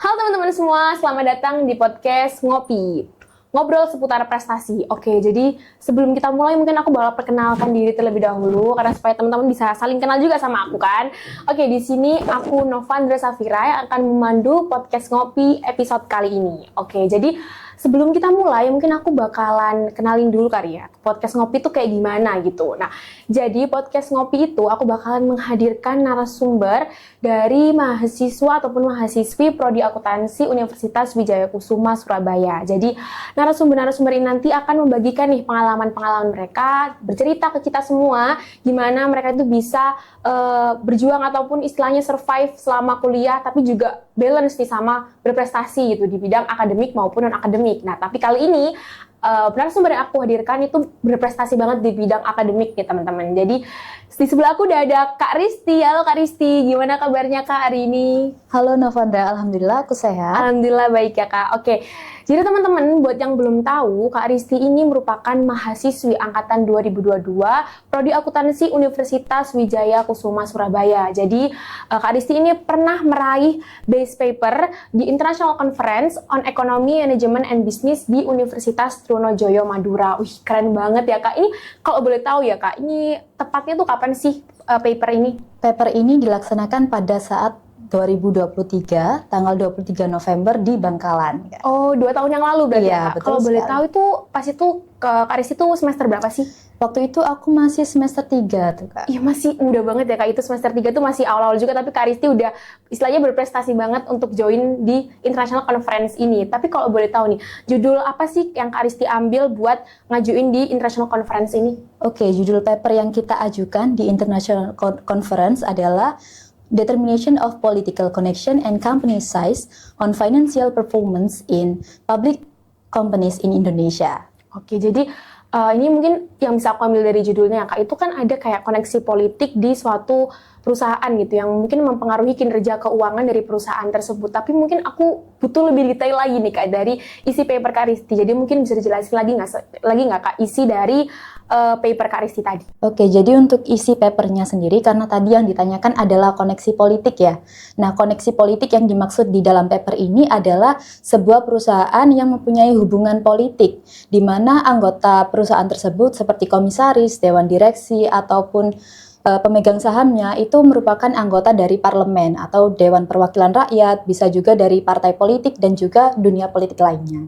Halo teman-teman semua, selamat datang di podcast Ngopi. Ngobrol seputar prestasi. Oke, jadi sebelum kita mulai mungkin aku bakal perkenalkan diri terlebih dahulu karena supaya teman-teman bisa saling kenal juga sama aku kan. Oke, di sini aku Novandra Safira yang akan memandu podcast Ngopi episode kali ini. Oke, jadi sebelum kita mulai, mungkin aku bakalan kenalin dulu kali ya, podcast Ngopi itu kayak gimana gitu. Nah, jadi podcast Ngopi itu aku bakalan menghadirkan narasumber dari mahasiswa ataupun mahasiswi Prodi Akuntansi Universitas Wijaya Kusuma Surabaya. Jadi, narasumber-narasumber ini nanti akan membagikan nih pengalaman-pengalaman mereka, bercerita ke kita semua gimana mereka itu bisa berjuang ataupun istilahnya survive selama kuliah, tapi juga balance nih sama berprestasi gitu di bidang akademik maupun non-akademik. Nah, tapi kali ini narasumber yang aku hadirkan itu berprestasi banget di bidang akademik nih teman-teman. Jadi di sebelah aku udah ada Kak Risti. Halo Kak Risti, gimana kabarnya Kak hari ini? Halo Novandra, alhamdulillah aku sehat. Alhamdulillah baik ya Kak. Oke, jadi teman-teman buat yang belum tahu, Kak Risti ini merupakan mahasiswi angkatan 2022 Prodi Akuntansi Universitas Wijaya Kusuma Surabaya. Jadi Kak Risti ini pernah meraih base paper di International Conference on Economy, Management and Business di Universitas Trunojoyo Madura. Wih, keren banget ya Kak. Ini kalau boleh tahu ya Kak, ini tepatnya tuh kapan sih paper ini? Paper ini dilaksanakan pada saat 2023, tanggal 23 November di Bangkalan. Oh, 2 tahun yang lalu berarti Iya, ya Kak? betul Kalau boleh sekali. tahu itu pas itu Kak Risti itu semester berapa sih? Waktu itu aku masih semester 3 tuh Kak. Iya masih muda banget ya Kak, itu semester 3 tuh masih awal-awal juga, tapi Kak Risti udah istilahnya berprestasi banget untuk join di International Conference ini. Tapi kalau boleh tahu nih, judul apa sih yang Kak Risti ambil buat ngajuin di International Conference ini? Oke, judul paper yang kita ajukan di International Conference adalah Determination of Political Connection and Company Size on Financial Performance in Public Companies in Indonesia. Oke, jadi ini mungkin yang bisa aku ambil dari judulnya Kak, itu kan ada kayak koneksi politik di suatu perusahaan gitu yang mungkin mempengaruhi kinerja keuangan dari perusahaan tersebut. Tapi mungkin aku butuh lebih detail lagi nih Kak dari isi paper Kak Risti. Jadi mungkin bisa dijelasin lagi nggak Kak isi dari paper Kak Risti tadi? Oke, jadi untuk isi papernya sendiri, karena tadi yang ditanyakan adalah koneksi politik ya. Nah, koneksi politik yang dimaksud di dalam paper ini adalah sebuah perusahaan yang mempunyai hubungan politik, di mana anggota perusahaan tersebut seperti komisaris, dewan direksi, ataupun pemegang sahamnya itu merupakan anggota dari parlemen atau dewan perwakilan rakyat, bisa juga dari partai politik dan juga dunia politik lainnya.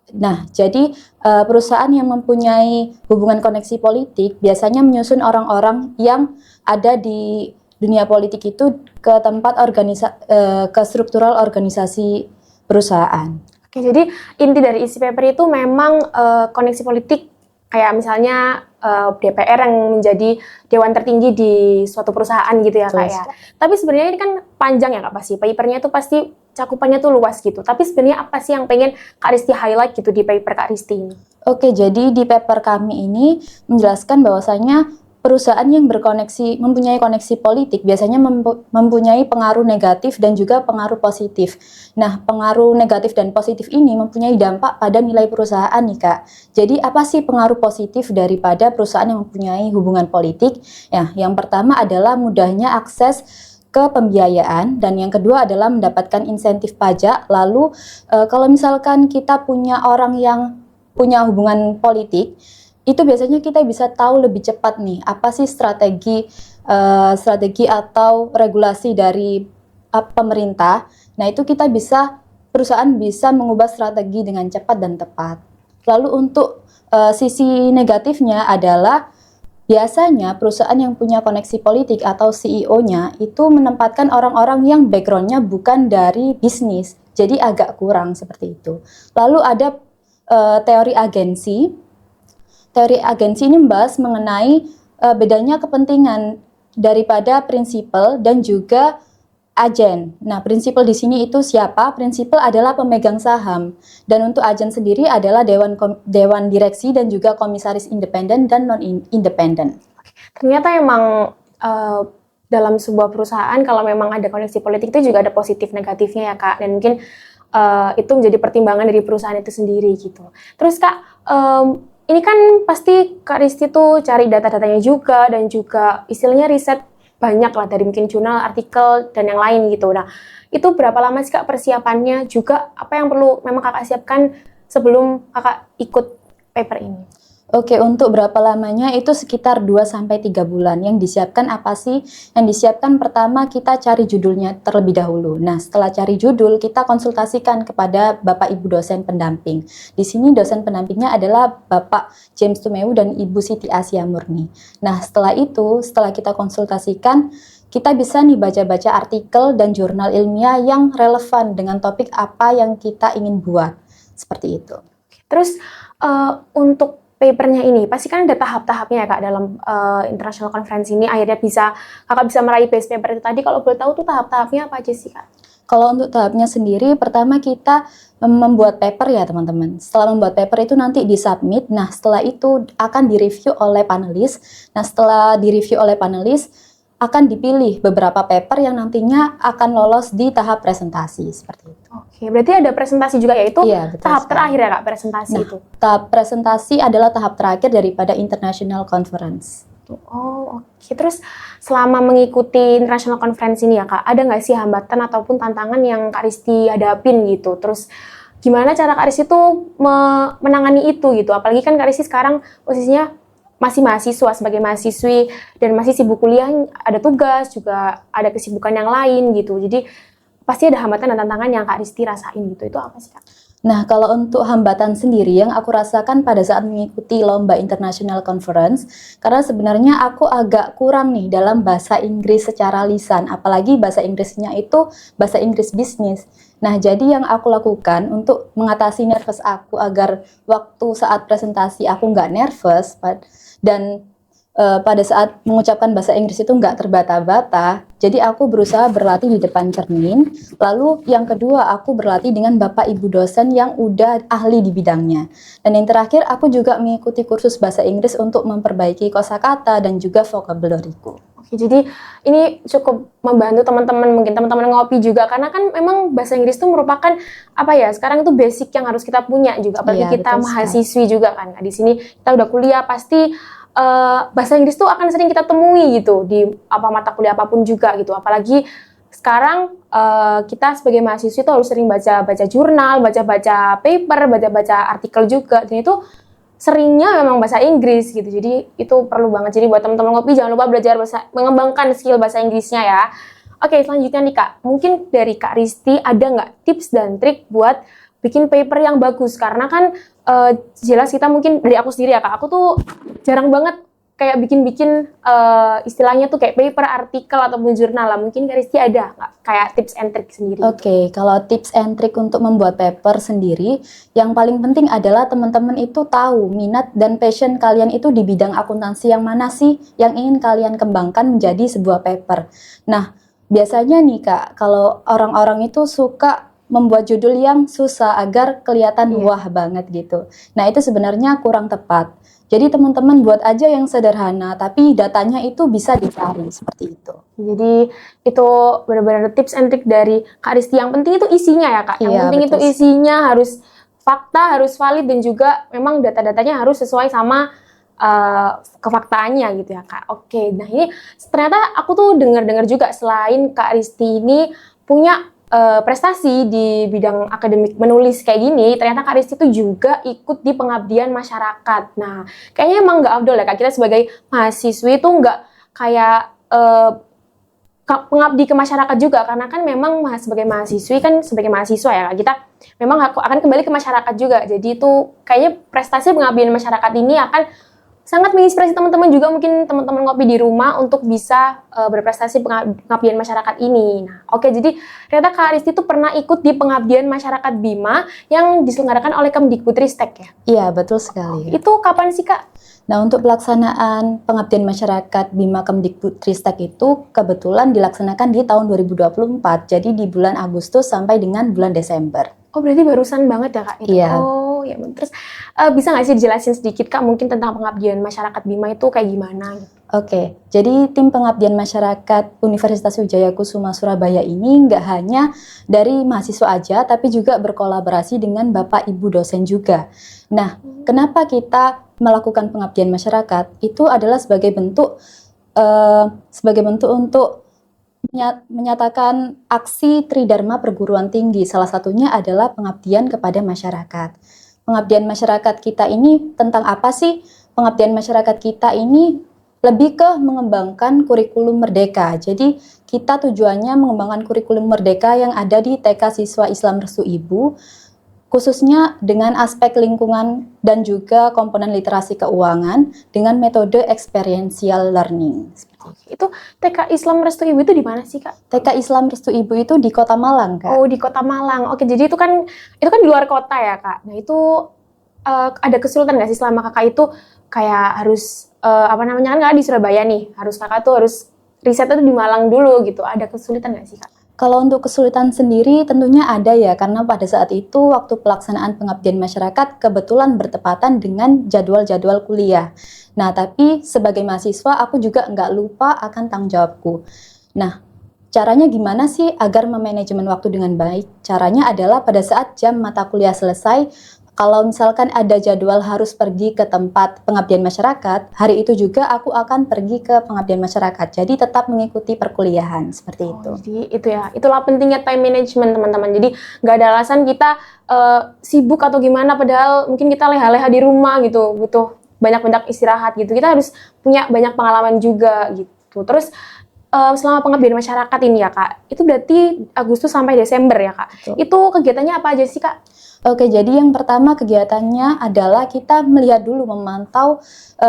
Nah, jadi perusahaan yang mempunyai hubungan koneksi politik biasanya menyusun orang-orang yang ada di dunia politik itu ke tempat ke struktural organisasi perusahaan. Oke, jadi inti dari isi paper itu memang koneksi politik kayak misalnya DPR yang menjadi dewan tertinggi di suatu perusahaan gitu ya Kak ya. Tapi sebenarnya ini kan panjang ya Kak pasti. Papernya tuh pasti cakupannya tuh luas gitu. Tapi sebenarnya apa sih yang pengen Kak Risti highlight gitu di paper Kak Risti ini? Oke, jadi di paper kami ini menjelaskan bahwasanya perusahaan yang mempunyai koneksi politik biasanya mempunyai pengaruh negatif dan juga pengaruh positif. Nah, pengaruh negatif dan positif ini mempunyai dampak pada nilai perusahaan nih Kak. Jadi apa sih pengaruh positif daripada perusahaan yang mempunyai hubungan politik? Ya, yang pertama adalah mudahnya akses ke pembiayaan, dan yang kedua adalah mendapatkan insentif pajak. Lalu kalau misalkan kita punya orang yang punya hubungan politik, itu biasanya kita bisa tahu lebih cepat nih apa sih strategi atau regulasi dari pemerintah. Nah, itu perusahaan bisa mengubah strategi dengan cepat dan tepat. Lalu untuk sisi negatifnya adalah biasanya perusahaan yang punya koneksi politik atau CEO-nya itu menempatkan orang-orang yang background-nya bukan dari bisnis, jadi agak kurang seperti itu. Lalu ada teori agensi. Teori agensi ini membahas mengenai bedanya kepentingan daripada prinsipal dan juga agen. Nah, prinsipal di sini itu siapa? Prinsipal adalah pemegang saham, dan untuk agen sendiri adalah dewan direksi dan juga komisaris independen dan non-independen. Ternyata emang dalam sebuah perusahaan kalau memang ada koneksi politik itu juga ada positif negatifnya ya Kak, dan mungkin itu menjadi pertimbangan dari perusahaan itu sendiri gitu. Terus Kak, ini kan pasti Kak Risti tuh cari data-datanya juga dan juga istilahnya riset banyak lah, dari mungkin jurnal, artikel, dan yang lain gitu. Nah, itu berapa lama sih Kak persiapannya? Juga apa yang perlu memang Kakak siapkan sebelum Kakak ikut paper ini? Oke, untuk berapa lamanya itu sekitar 2-3 bulan. Yang disiapkan apa sih? Yang disiapkan pertama kita cari judulnya terlebih dahulu. Nah, setelah cari judul, kita konsultasikan kepada Bapak Ibu dosen pendamping. Di sini dosen pendampingnya adalah Bapak James Tumeu dan Ibu Siti Asia Murni. Nah, setelah itu, setelah kita konsultasikan, kita bisa nih baca-baca artikel dan jurnal ilmiah yang relevan dengan topik apa yang kita ingin buat. Seperti itu. Terus untuk papernya ini pasti kan ada tahap-tahapnya ya Kak dalam international conference ini akhirnya Kakak bisa meraih best paper itu tadi. Kalau boleh tahu tuh tahap-tahapnya apa aja sih Kak? Kalau untuk tahapnya sendiri, pertama kita membuat paper ya teman-teman. Setelah membuat paper itu nanti disubmit. Nah, setelah itu akan direview oleh panelis. Nah, setelah direview oleh panelis, akan dipilih beberapa paper yang nantinya akan lolos di tahap presentasi seperti itu. Oke, berarti ada presentasi juga yaitu Iya, betul tahap sekali. terakhir ya Kak presentasi Nah, itu. tahap presentasi adalah tahap terakhir daripada international conference. Oh, oke. Terus selama mengikuti international conference ini ya Kak, ada nggak sih hambatan ataupun tantangan yang Kak Risti hadapin gitu? Terus gimana cara Kak Risti tuh menangani itu gitu? Apalagi kan Kak Risti sekarang posisinya masih mahasiswa, sebagai mahasiswi dan masih sibuk kuliah, ada tugas juga, ada kesibukan yang lain gitu. Jadi pasti ada hambatan dan tantangan yang Kak Risti rasain gitu. Itu apa sih Kak? Nah, kalau untuk hambatan sendiri yang aku rasakan pada saat mengikuti lomba international conference, karena sebenarnya aku agak kurang nih dalam bahasa Inggris secara lisan, apalagi bahasa Inggrisnya itu bahasa Inggris bisnis. Nah, jadi yang aku lakukan untuk mengatasi nervous aku agar waktu saat presentasi aku nggak nervous dan pada saat mengucapkan bahasa Inggris itu nggak terbata-bata, jadi aku berusaha berlatih di depan cermin. Lalu yang kedua, aku berlatih dengan Bapak Ibu dosen yang udah ahli di bidangnya. Dan yang terakhir, aku juga mengikuti kursus bahasa Inggris untuk memperbaiki kosakata dan juga vocabulary-ku. Oke, jadi ini cukup membantu teman-teman, mungkin teman-teman ngopi juga, karena kan memang bahasa Inggris itu merupakan apa ya, sekarang itu basic yang harus kita punya juga, apalagi Iya, kita betul mahasiswi juga kan. Di sini kita udah kuliah, pasti bahasa Inggris tuh akan sering kita temui gitu di mata kuliah apapun juga gitu. Apalagi sekarang kita sebagai mahasiswa itu harus sering baca-baca jurnal, baca-baca paper, baca-baca artikel juga, dan itu seringnya memang bahasa Inggris gitu. Jadi itu perlu banget. Jadi buat teman-teman ngopi jangan lupa belajar mengembangkan skill bahasa Inggrisnya ya. Oke, selanjutnya nih Kak, mungkin dari Kak Risti ada nggak tips dan trik buat bikin paper yang bagus? Karena kan jelas kita mungkin dari aku sendiri ya Kak, aku tuh jarang banget kayak bikin-bikin istilahnya tuh kayak paper, artikel, ataupun jurnal lah. Mungkin Kak Risti ada nggak kayak tips and trick sendiri? Oke, kalau tips and trick untuk membuat paper sendiri, yang paling penting adalah teman-teman itu tahu minat dan passion kalian itu di bidang akuntansi yang mana sih yang ingin kalian kembangkan menjadi sebuah paper. Nah, biasanya nih Kak, kalau orang-orang itu suka membuat judul yang susah agar kelihatan wah banget gitu. Nah, itu sebenarnya kurang tepat. Jadi teman-teman buat aja yang sederhana, tapi datanya itu bisa dicari seperti itu. Jadi itu benar-benar tips and trick dari Kak Risti. Yang penting itu isinya ya Kak. Yang Iya, penting itu betul. isinya harus fakta, harus valid, dan juga memang data-datanya harus sesuai sama kefaktaannya gitu ya Kak. Oke, nah ini ternyata aku tuh dengar-dengar juga selain Kak Risti ini punya prestasi di bidang akademik menulis kayak gini, ternyata Kak Risti tuh juga ikut di pengabdian masyarakat. Nah, kayaknya emang nggak afdol ya Kak, kita sebagai mahasiswi tuh nggak kayak pengabdi ke masyarakat juga, karena kan memang sebagai mahasiswi kan sebagai mahasiswa ya Kak, kita memang akan kembali ke masyarakat juga. Jadi itu kayaknya prestasi pengabdian masyarakat ini akan sangat menginspirasi teman-teman juga, mungkin teman-teman ngopi di rumah untuk bisa berprestasi pengabdian masyarakat ini. Nah, oke, jadi ternyata Kak Risti itu pernah ikut di pengabdian masyarakat Bima yang diselenggarakan oleh Kemdikbudristek ya? Iya, betul sekali. Itu kapan sih Kak? Nah, untuk pelaksanaan pengabdian masyarakat Bima Kemdikbudristek itu kebetulan dilaksanakan di tahun 2024, jadi di bulan Agustus sampai dengan bulan Desember. Oh, berarti barusan banget ya Kak itu? Iya. Oh, ya. Terus bisa nggak sih dijelasin sedikit Kak mungkin tentang pengabdian masyarakat Bima itu kayak gimana gitu? Oke, jadi tim pengabdian masyarakat Universitas Wijaya Kusuma Surabaya ini nggak hanya dari mahasiswa aja, tapi juga berkolaborasi dengan Bapak Ibu dosen juga. Nah, kenapa kita melakukan pengabdian masyarakat? Itu adalah sebagai bentuk sebagai bentuk untuk menyatakan aksi Tridharma perguruan tinggi. Salah satunya adalah pengabdian kepada masyarakat. Pengabdian masyarakat kita ini tentang apa sih? Pengabdian masyarakat kita ini lebih ke mengembangkan kurikulum merdeka. Jadi kita tujuannya mengembangkan kurikulum merdeka yang ada di TK Siswa Islam Restu Ibu, khususnya dengan aspek lingkungan dan juga komponen literasi keuangan dengan metode experiential learning. Itu TK Islam Restu Ibu itu di mana sih, Kak? TK Islam Restu Ibu itu di Kota Malang, Kak. Oh, di Kota Malang. Oke, jadi itu kan di luar kota ya, Kak. Nah, itu ada kesulitan nggak sih selama Kakak itu kayak harus kan Kakak di Surabaya nih, Kakak tuh harus risetnya tuh di Malang dulu gitu. Ada kesulitan nggak sih, Kak? Kalau untuk kesulitan sendiri tentunya ada ya, karena pada saat itu waktu pelaksanaan pengabdian masyarakat kebetulan bertepatan dengan jadwal-jadwal kuliah. Nah, tapi sebagai mahasiswa aku juga nggak lupa akan tanggung jawabku. Nah, caranya gimana sih agar memanajemen waktu dengan baik? Caranya adalah pada saat jam mata kuliah selesai, kalau misalkan ada jadwal harus pergi ke tempat pengabdian masyarakat, hari itu juga aku akan pergi ke pengabdian masyarakat. Jadi tetap mengikuti perkuliahan seperti itu. Jadi itu ya, itulah pentingnya time management teman-teman. Jadi nggak ada alasan kita sibuk atau gimana, padahal mungkin kita leha-leha di rumah gitu, butuh banyak-banyak istirahat gitu. Kita harus punya banyak pengalaman juga gitu. Terus selama pengabdian masyarakat ini ya, Kak, itu berarti Agustus sampai Desember ya, Kak. Betul. Itu kegiatannya apa aja sih, Kak? Oke, jadi yang pertama kegiatannya adalah kita melihat dulu, memantau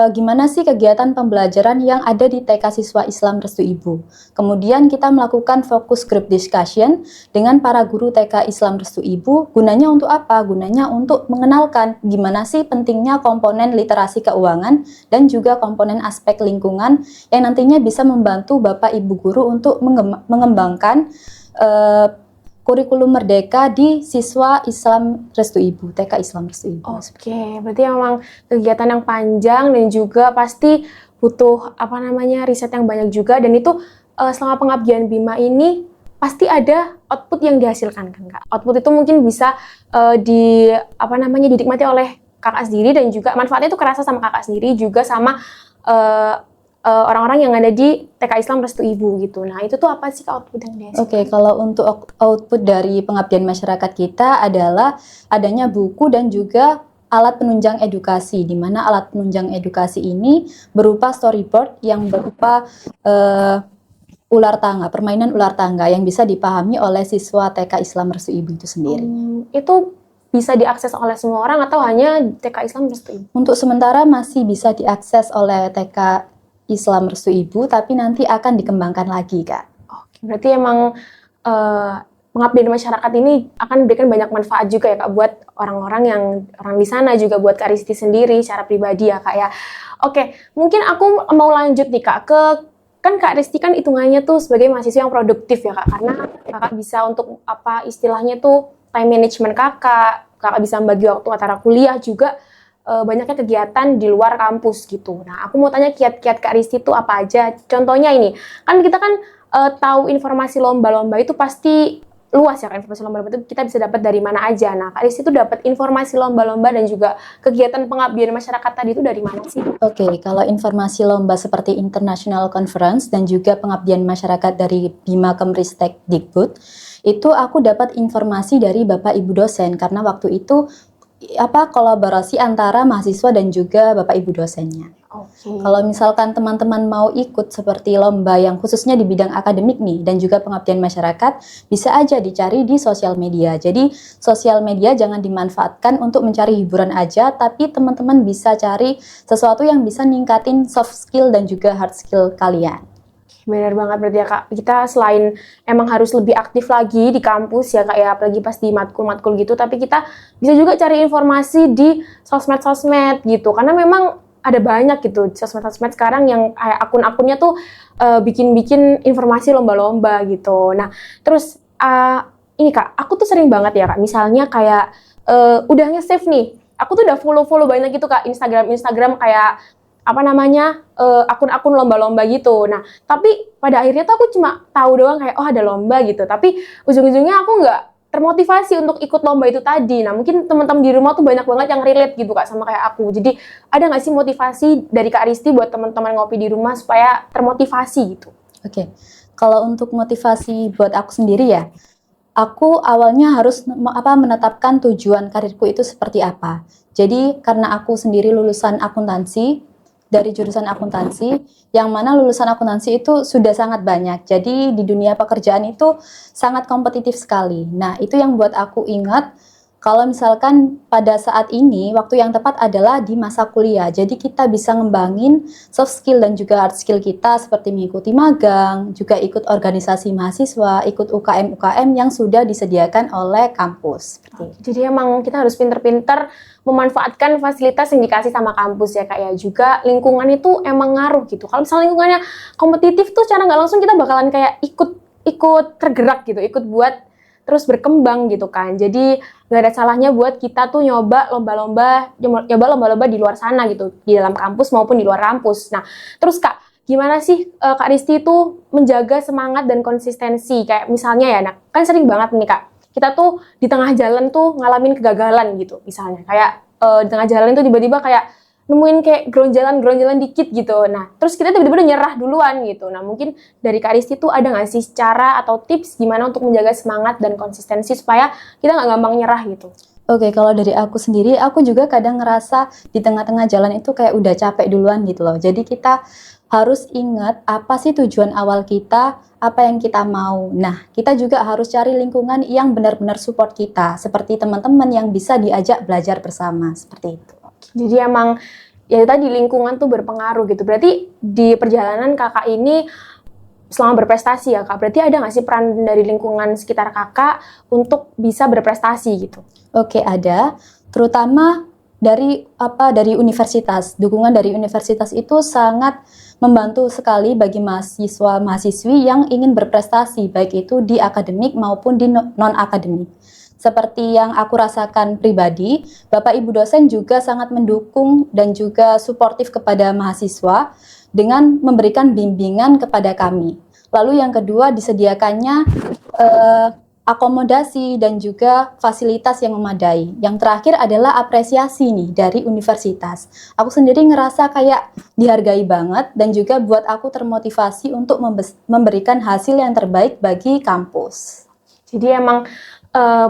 gimana sih kegiatan pembelajaran yang ada di TK Siswa Islam Restu Ibu. Kemudian kita melakukan focus group discussion dengan para guru TK Islam Restu Ibu. Gunanya untuk apa? Gunanya untuk mengenalkan gimana sih pentingnya komponen literasi keuangan dan juga komponen aspek lingkungan yang nantinya bisa membantu Bapak Ibu guru untuk mengembangkan kurikulum merdeka di Siswa Islam Restu Ibu, TK Islam Restu Ibu. Oke, berarti memang kegiatan yang panjang dan juga pasti butuh riset yang banyak juga, dan itu selama pengabdian Bima ini pasti ada output yang dihasilkan kan, Kak. Output itu mungkin bisa dinikmati oleh Kakak sendiri, dan juga manfaatnya itu kerasa sama Kakak sendiri juga sama orang-orang yang ada di TK Islam Restu Ibu gitu. Nah, itu tuh apa sih output yang dihasilkan? Oke, kalau untuk output dari pengabdian masyarakat kita adalah adanya buku dan juga alat penunjang edukasi, di mana alat penunjang edukasi ini berupa storyboard yang berupa permainan ular tangga yang bisa dipahami oleh siswa TK Islam Restu Ibu itu sendiri. Itu bisa diakses oleh semua orang atau hanya TK Islam Restu Ibu? Untuk sementara masih bisa diakses oleh TK Islam Restu Ibu, tapi nanti akan dikembangkan lagi, Kak. Oke, berarti emang pengabdian masyarakat ini akan memberikan banyak manfaat juga ya, Kak, buat orang di sana, juga buat Kak Risti sendiri secara pribadi ya, Kak ya. Oke, mungkin aku mau lanjut nih, Kak, kan Kak Risti kan hitungannya tuh sebagai mahasiswa yang produktif ya, Kak, karena Kakak bisa untuk istilahnya tuh time management Kakak bisa membagi waktu antara kuliah juga banyaknya kegiatan di luar kampus gitu. Nah, aku mau tanya kiat-kiat Kak Risti itu apa aja? Contohnya ini, kan kita kan tahu informasi lomba-lomba itu pasti luas ya, kan? Informasi lomba-lomba itu kita bisa dapat dari mana aja. Nah, Kak Risti itu dapat informasi lomba-lomba dan juga kegiatan pengabdian masyarakat tadi itu dari mana sih? Oke, kalau informasi lomba seperti International Conference dan juga pengabdian masyarakat dari Bima Kemristek Dikbud, itu aku dapat informasi dari Bapak Ibu dosen, karena waktu itu kolaborasi antara mahasiswa dan juga Bapak Ibu dosennya. Oke. Kalau misalkan teman-teman mau ikut seperti lomba yang khususnya di bidang akademik nih dan juga pengabdian masyarakat, bisa aja dicari di sosial media. Jadi sosial media jangan dimanfaatkan untuk mencari hiburan aja, tapi teman-teman bisa cari sesuatu yang bisa ningkatin soft skill dan juga hard skill kalian. Benar banget berarti ya, Kak. Kita selain emang harus lebih aktif lagi di kampus ya, Kak ya, apalagi pas di matkul-matkul gitu, tapi kita bisa juga cari informasi di sosmed-sosmed gitu, karena memang ada banyak gitu sosmed-sosmed sekarang yang kayak akun-akunnya tuh bikin-bikin informasi lomba-lomba gitu. Nah, terus ini Kak, aku tuh sering banget ya, Kak, misalnya kayak udah nge-save nih, aku tuh udah follow banyak gitu, Kak, Instagram kayak akun-akun lomba-lomba gitu. Nah, tapi pada akhirnya tuh aku cuma tahu doang kayak, oh ada lomba gitu. Tapi ujung-ujungnya aku termotivasi untuk ikut lomba itu tadi. Nah, mungkin teman-teman di rumah tuh banyak banget yang relate gitu Kak sama kayak aku. Jadi, ada nggak sih motivasi dari Kak Risti buat teman-teman ngopi di rumah supaya termotivasi gitu? Oke, kalau untuk motivasi buat aku sendiri ya, aku awalnya harus menetapkan tujuan karirku itu seperti apa. Jadi karena aku sendiri lulusan akuntansi, dari jurusan akuntansi, yang mana lulusan akuntansi itu sudah sangat banyak. Jadi di dunia pekerjaan itu sangat kompetitif sekali. Nah, itu yang buat aku ingat kalau misalkan pada saat ini waktu yang tepat adalah di masa kuliah. Jadi kita bisa ngembangin soft skill dan juga hard skill kita seperti mengikuti magang, juga ikut organisasi mahasiswa, ikut UKM-UKM yang sudah disediakan oleh kampus. Jadi emang kita harus pinter-pinter memanfaatkan fasilitas yang dikasih sama kampus ya Kak ya. Juga lingkungan itu emang ngaruh gitu. Kalau misalnya lingkungannya kompetitif tuh secara nggak langsung kita bakalan kayak ikut tergerak gitu, ikut buat terus berkembang gitu kan. Jadi nggak ada salahnya buat kita tuh nyoba lomba-lomba di luar sana gitu, di dalam kampus maupun di luar kampus. Nah, terus Kak, gimana sih Kak Risti itu menjaga semangat dan konsistensi? Kayak misalnya ya, nah kan sering banget nih Kak, kita tuh di tengah jalan tuh ngalamin kegagalan gitu, misalnya kayak di tengah jalan tuh tiba-tiba kayak nemuin kayak geronjalan dikit gitu. Nah, terus kita tiba-tiba udah nyerah duluan gitu. Nah, mungkin dari Kak Risti tuh ada nggak sih cara atau tips gimana untuk menjaga semangat dan konsistensi supaya kita nggak gampang nyerah gitu? Oke, kalau dari aku sendiri, aku juga kadang ngerasa di tengah-tengah jalan itu kayak udah capek duluan gitu loh. Jadi kita harus ingat apa sih tujuan awal kita, apa yang kita mau. Nah, kita juga harus cari lingkungan yang benar-benar support kita, seperti teman-teman yang bisa diajak belajar bersama, seperti itu. Jadi emang ya tadi lingkungan tuh berpengaruh gitu. Berarti di perjalanan kakak ini selama berprestasi ya Kak, berarti ada nggak sih peran dari lingkungan sekitar kakak untuk bisa berprestasi gitu? Oke, ada. Terutama dari universitas. Dukungan dari universitas itu sangat membantu sekali bagi mahasiswa-mahasiswi yang ingin berprestasi, baik itu di akademik maupun di non-akademik. Seperti yang aku rasakan pribadi, Bapak Ibu dosen juga sangat mendukung dan juga suportif kepada mahasiswa dengan memberikan bimbingan kepada kami. Lalu yang kedua, disediakannya akomodasi dan juga fasilitas yang memadai. Yang terakhir adalah apresiasi nih dari universitas. Aku sendiri ngerasa kayak dihargai banget dan juga buat aku termotivasi untuk memberikan hasil yang terbaik bagi kampus. Jadi emang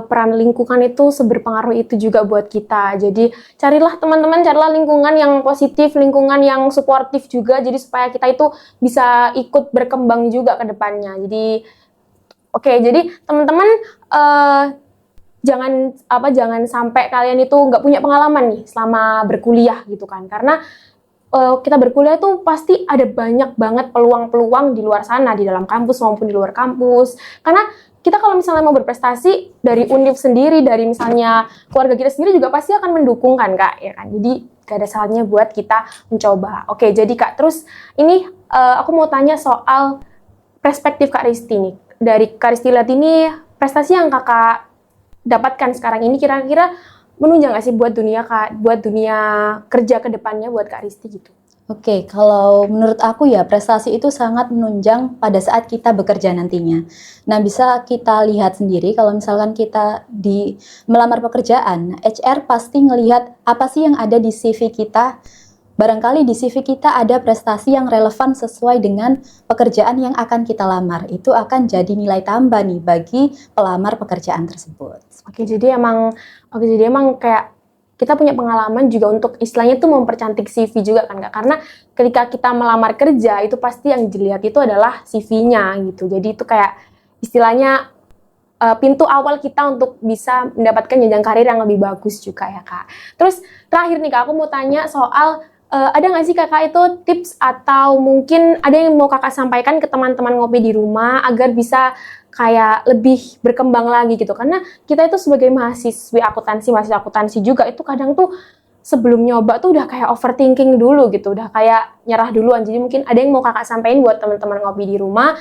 peran lingkungan itu seberpengaruh itu juga buat kita. Jadi carilah teman-teman, carilah lingkungan yang positif, lingkungan yang suportif juga. Jadi supaya kita itu bisa ikut berkembang juga ke depannya. Jadi jadi teman-teman jangan sampai kalian itu nggak punya pengalaman nih selama berkuliah gitu kan. Karena kita berkuliah tuh pasti ada banyak banget peluang-peluang di luar sana, di dalam kampus maupun di luar kampus. Karena kita kalau misalnya mau berprestasi dari univ sendiri, dari misalnya keluarga kita sendiri juga pasti akan mendukung kan Kak, ya kan. Jadi gak ada salahnya buat kita mencoba. Oke, jadi Kak, terus ini aku mau tanya soal perspektif Kak Risti nih. Dari Kak Risti lihat ini prestasi yang Kakak dapatkan sekarang ini kira-kira menunjang nggak sih buat dunia kerja ke depannya buat Kak Risti gitu? Oke, kalau menurut aku ya prestasi itu sangat menunjang pada saat kita bekerja nantinya. Nah, bisa kita lihat sendiri kalau misalkan kita melamar pekerjaan, HR pasti ngelihat apa sih yang ada di CV kita. Barangkali di CV kita ada prestasi yang relevan sesuai dengan pekerjaan yang akan kita lamar. Itu akan jadi nilai tambah nih bagi pelamar pekerjaan tersebut. Jadi emang kayak kita punya pengalaman juga untuk istilahnya tuh mempercantik CV juga kan Kak. Karena ketika kita melamar kerja itu pasti yang dilihat itu adalah CV-nya gitu. Jadi itu kayak istilahnya pintu awal kita untuk bisa mendapatkan jenjang karir yang lebih bagus juga ya Kak. Terus terakhir nih Kak, aku mau tanya soal ada nggak sih Kakak itu tips atau mungkin ada yang mau Kakak sampaikan ke teman-teman ngopi di rumah agar bisa kayak lebih berkembang lagi gitu, karena kita itu sebagai mahasiswa akuntansi juga itu kadang tuh sebelum nyoba tuh udah kayak overthinking dulu gitu, udah kayak nyerah duluan. Jadi mungkin ada yang mau kakak sampaikan buat teman-teman ngopi di rumah,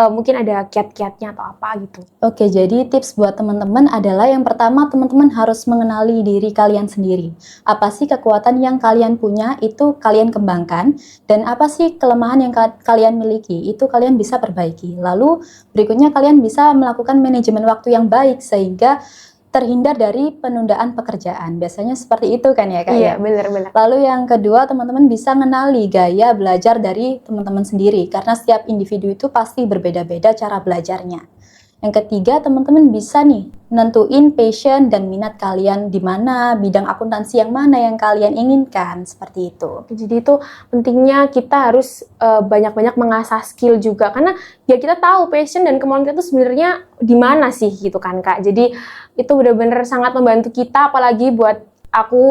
mungkin ada kiat-kiatnya atau apa gitu. Oke, jadi tips buat teman-teman adalah yang pertama, teman-teman harus mengenali diri kalian sendiri. Apa sih kekuatan yang kalian punya, itu kalian kembangkan, dan apa sih kelemahan yang kalian miliki, itu kalian bisa perbaiki. Lalu berikutnya kalian bisa melakukan manajemen waktu yang baik sehingga terhindar dari penundaan pekerjaan. Biasanya seperti itu kan ya Kak? Iya, ya? benar-benar. Lalu yang kedua, teman-teman bisa mengenali gaya belajar dari teman-teman sendiri, karena setiap individu itu pasti berbeda-beda cara belajarnya. Yang ketiga, teman-teman bisa nih nentuin passion dan minat kalian di mana, bidang akuntansi yang mana yang kalian inginkan, seperti itu. Jadi itu pentingnya kita harus banyak-banyak mengasah skill juga, karena ya kita tahu passion dan kemauan kita tuh sebenarnya di mana sih gitu kan Kak. Jadi itu benar-benar sangat membantu kita, apalagi buat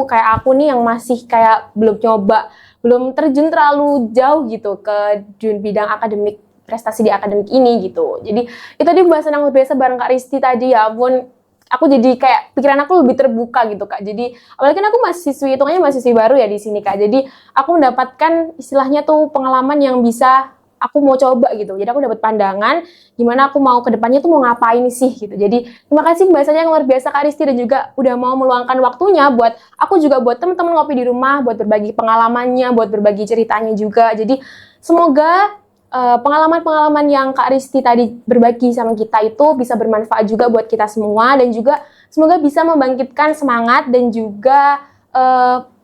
kayak aku nih yang masih kayak belum nyoba, belum terjun terlalu jauh gitu ke bidang akademik, prestasi di akademik ini gitu. Jadi itu tadi pembahasan yang luar biasa bareng Kak Risti tadi, ya ampun, aku jadi kayak pikiran aku lebih terbuka gitu Kak. Jadi apalagi kan aku hitungannya mahasiswi baru ya di sini Kak. Jadi aku mendapatkan istilahnya tuh pengalaman yang bisa aku mau coba gitu. Jadi aku dapat pandangan gimana aku mau ke depannya tuh mau ngapain sih gitu. Jadi terima kasih pembahasannya yang luar biasa Kak Risti, dan juga udah mau meluangkan waktunya buat aku juga, buat teman-teman ngopi di rumah, buat berbagi pengalamannya, buat berbagi ceritanya juga. Jadi semoga pengalaman-pengalaman yang Kak Risti tadi berbagi sama kita itu bisa bermanfaat juga buat kita semua, dan juga semoga bisa membangkitkan semangat dan juga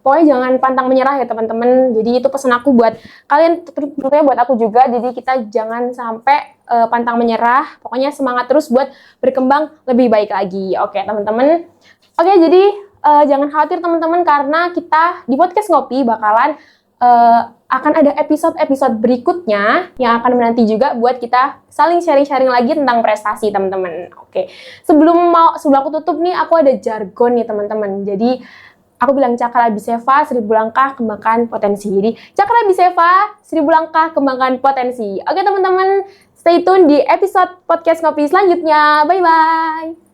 pokoknya jangan pantang menyerah ya teman-teman. Jadi itu pesan aku buat kalian, terutama buat aku juga. Jadi kita jangan sampai pantang menyerah, pokoknya semangat terus buat berkembang lebih baik lagi. Oke teman-teman. Oke, jadi jangan khawatir teman-teman, karena kita di podcast Ngopi bakalan akan ada episode-episode berikutnya yang akan menanti juga buat kita saling sharing-sharing lagi tentang prestasi teman-teman. Oke. Sebelum aku tutup nih, aku ada jargon nih teman-teman. Jadi aku bilang Cakra Biseva, 1000 langkah kembangkan potensi. Jadi Cakra Biseva, 1000 langkah kembangkan potensi. Oke teman-teman, stay tune di episode podcast Ngopi selanjutnya. Bye-bye.